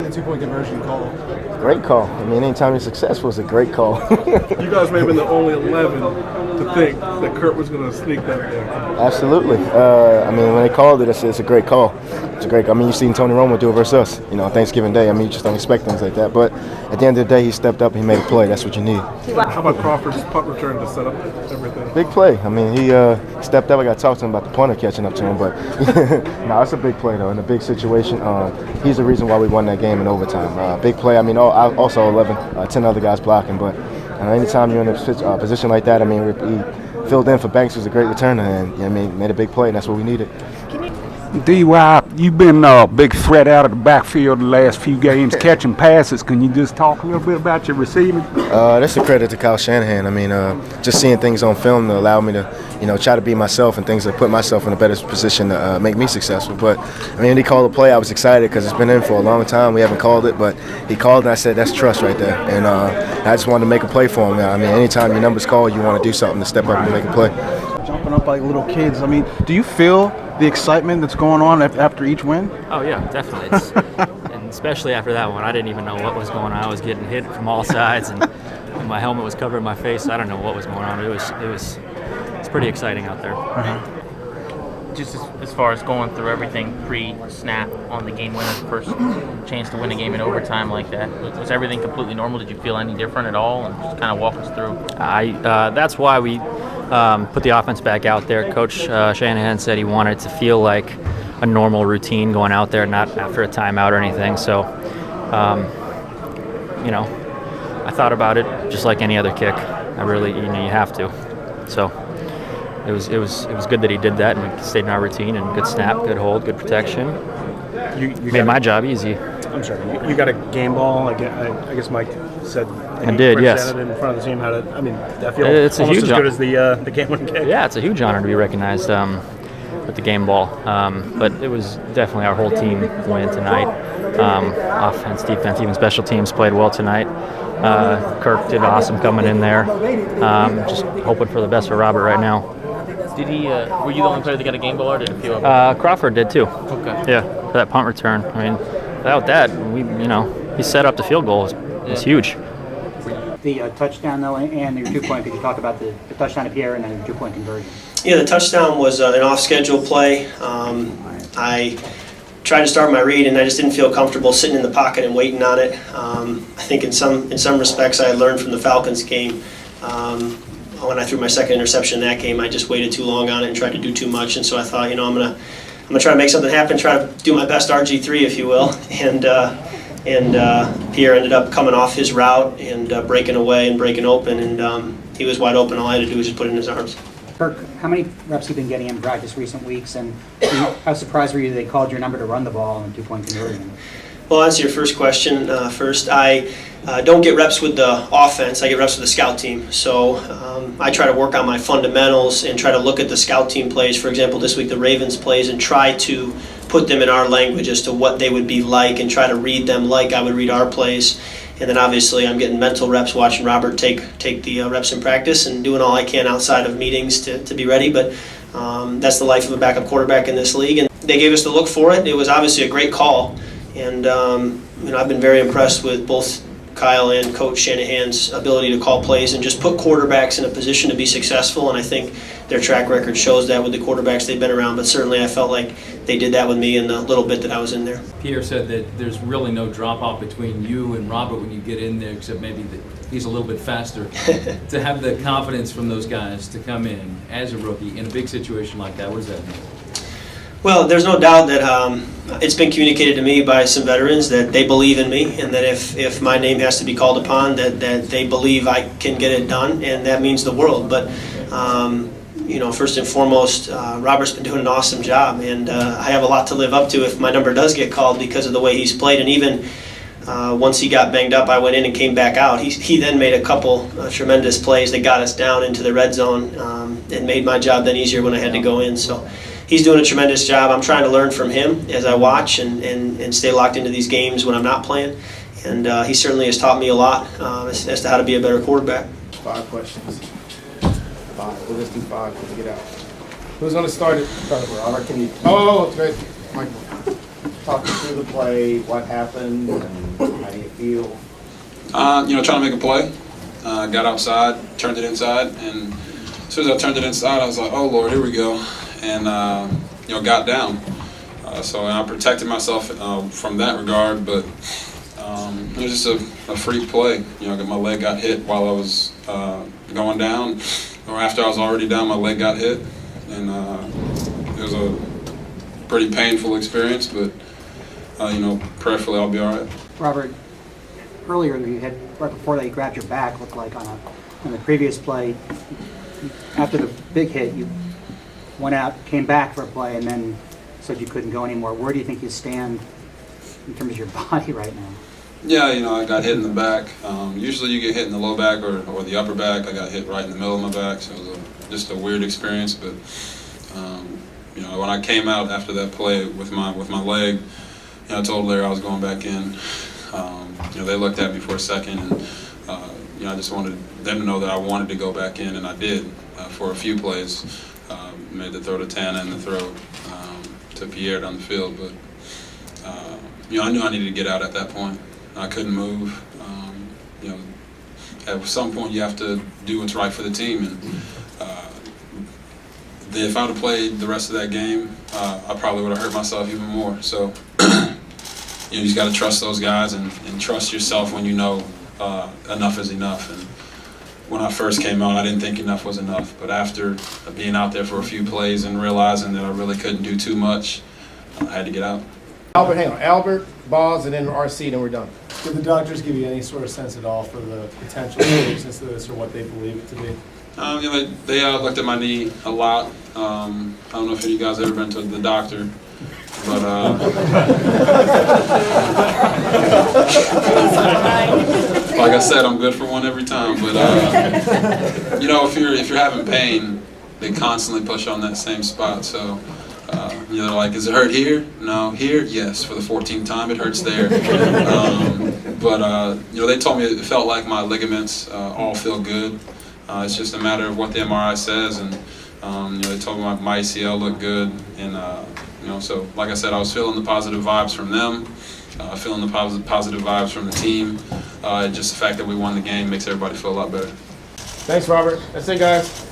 the two-point conversion call? Great call. I mean, anytime you're successful, it's a great call. You guys may have been the only 11 to think that Kirk was going to sneak that there. Absolutely. I mean, when they called it, it's a great call. It's a great. I mean, you've seen Tony Romo do it versus us. You know, on Thanksgiving Day. I mean, you just don't expect things like that. But at the end of the day, he stepped up and he made a play. That's what you need. How about Crawford's punt return to set up everything? Big play. I mean, he stepped up. I got to talk to him about the punter catching up to him. But no, it's a big play though, in a big situation. He's the reason why we won that game in overtime. Big play. I mean, also 10 other guys blocking. But anytime you're in a position like that, I mean, he filled in for Banks, who's a great returner, and I mean, made a big play, and that's what we needed. D.Y., you've been a big threat out of the backfield the last few games, catching passes. Can you just talk a little bit about your receiving? That's a credit to Kyle Shanahan. I mean, just seeing things on film to allow me to, try to be myself and things that put myself in a better position to make me successful. But, I mean, when he called the play, I was excited because it's been in for a long time. We haven't called it, but he called and I said, that's trust right there. And I just wanted to make a play for him. I mean, anytime your number's called, you want to do something to step up and make a play. Jumping up like little kids. I mean, do you feel the excitement that's going on after each win? Oh yeah, definitely. And especially after that one, I didn't even know what was going on. I was getting hit from all sides, and my helmet was covering my face. I don't know what was going on. It's pretty exciting out there. Just as far as going through everything pre-snap on the game winner, first chance to win a game in overtime like that, was everything completely normal? Did you feel any different at all? And just kind of walk us through. That's why we put the offense back out there. Coach Shanahan said he wanted to feel like a normal routine going out there, not after a timeout or anything. So, I thought about it just like any other kick. I really, you have to. So. It was good that he did that, and we stayed in our routine, and good snap, good hold, good protection. You made my job easy. I'm sorry. You got a game ball. Like I guess Mike said. I did, yes. In front of the team. I feel it's almost as good as the game-winning kick. Yeah, it's a huge honor to be recognized with the game ball. But it was definitely our whole team win tonight. Offense, defense, even special teams played well tonight. Kirk did awesome coming in there. Just hoping for the best for Robert right now. Did he? Were you the only player that got a game ball, or did a few of them? Crawford did too. Okay. Yeah, for that punt return. I mean, without that, he set up the field goal. It was huge. The touchdown, though, and your 2-point, could you talk about the touchdown to Pierre and then your 2-point conversion? Yeah, the touchdown was an off-schedule play. I tried to start my read, and I just didn't feel comfortable sitting in the pocket and waiting on it. I think in some respects I had learned from the Falcons game. When I threw my second interception in that game, I just waited too long on it and tried to do too much. And so I thought, I'm gonna try to make something happen, try to do my best RG3, if you will. And Pierre ended up coming off his route and breaking away and breaking open, and he was wide open. All I had to do was just put it in his arms. Kirk, how many reps have you been getting in practice recent weeks, and how surprised were you they called your number to run the ball and 2-point conversion? Well, I'll answer your first question first. I don't get reps with the offense. I get reps with the scout team. So I try to work on my fundamentals and try to look at the scout team plays. For example, this week the Ravens plays, and try to put them in our language as to what they would be like and try to read them like I would read our plays. And then obviously I'm getting mental reps watching Robert take the reps in practice and doing all I can outside of meetings to be ready. But that's the life of a backup quarterback in this league. And they gave us the look for it. It was obviously a great call. And I've been very impressed with both Kyle and Coach Shanahan's ability to call plays and just put quarterbacks in a position to be successful. And I think their track record shows that with the quarterbacks they've been around. But certainly I felt like they did that with me in the little bit that I was in there. Pierre said that there's really no drop-off between you and Robert when you get in there, except maybe that he's a little bit faster. To have the confidence from those guys to come in as a rookie in a big situation like that, what does that mean? Well, there's no doubt that it's been communicated to me by some veterans that they believe in me, and that if my name has to be called upon, that they believe I can get it done, and that means the world. But first and foremost, Robert's been doing an awesome job, and I have a lot to live up to if my number does get called because of the way he's played. And even once he got banged up, I went in and came back out. He then made a couple tremendous plays that got us down into the red zone and made my job then easier when I had to go in. So he's doing a tremendous job. I'm trying to learn from him as I watch and stay locked into these games when I'm not playing. And he certainly has taught me a lot as to how to be a better quarterback. 5 questions. 5. We'll just do 5 to get out. Who's going to start it? Robert, can you? Oh, great. Michael. talk us through the play, what happened, and how do you feel? Trying to make a play. Got outside, turned it inside, and as soon as I turned it inside, I was like, oh, Lord, here we go. And, got down. So I protected myself from that regard, but it was just a freak play. My leg got hit while I was going down, or after I was already down, my leg got hit. And it was a pretty painful experience, but, prayerfully I'll be all right. Robert, earlier you had, right before that, you grabbed your back, looked like on the previous play. After the big hit, you went out, came back for a play, and then said you couldn't go anymore. Where do you think you stand in terms of your body right now? Yeah, I got hit in the back. Usually you get hit in the low back or the upper back. I got hit right in the middle of my back, so it was just a weird experience. But, when I came out after that play with my leg, I told Larry I was going back in. They looked at me for a second, and I just wanted them to know that I wanted to go back in, and I did for a few plays. Made the throw to Tana and the throw to Pierre down the field, but I knew I needed to get out at that point. I couldn't move. At some point you have to do what's right for the team, and if I would have played the rest of that game, I probably would have hurt myself even more. So you just got to trust those guys and trust yourself when you know enough is enough. And when I first came out, I didn't think enough was enough. But after being out there for a few plays and realizing that I really couldn't do too much, I had to get out. Albert, hang on. Albert, Boz, and then RC, then we're done. Did the doctors give you any sort of sense at all for the potential seriousness of this or what they believe it to be? They looked at my knee a lot. I don't know if any of you guys ever been to the doctor, but like I said, I'm good for one every time. But if you're having pain, they constantly push on that same spot. So they're like, "Is it hurt here? No. Here? Yes. For the 14th time, it hurts there." But they told me it felt like my ligaments all feel good. It's just a matter of what the MRI says, and they told me my ACL looked good, and so like I said, I was feeling the positive vibes from them, feeling the positive vibes from the team. Just the fact that we won the game makes everybody feel a lot better. Thanks, Robert. That's it, guys.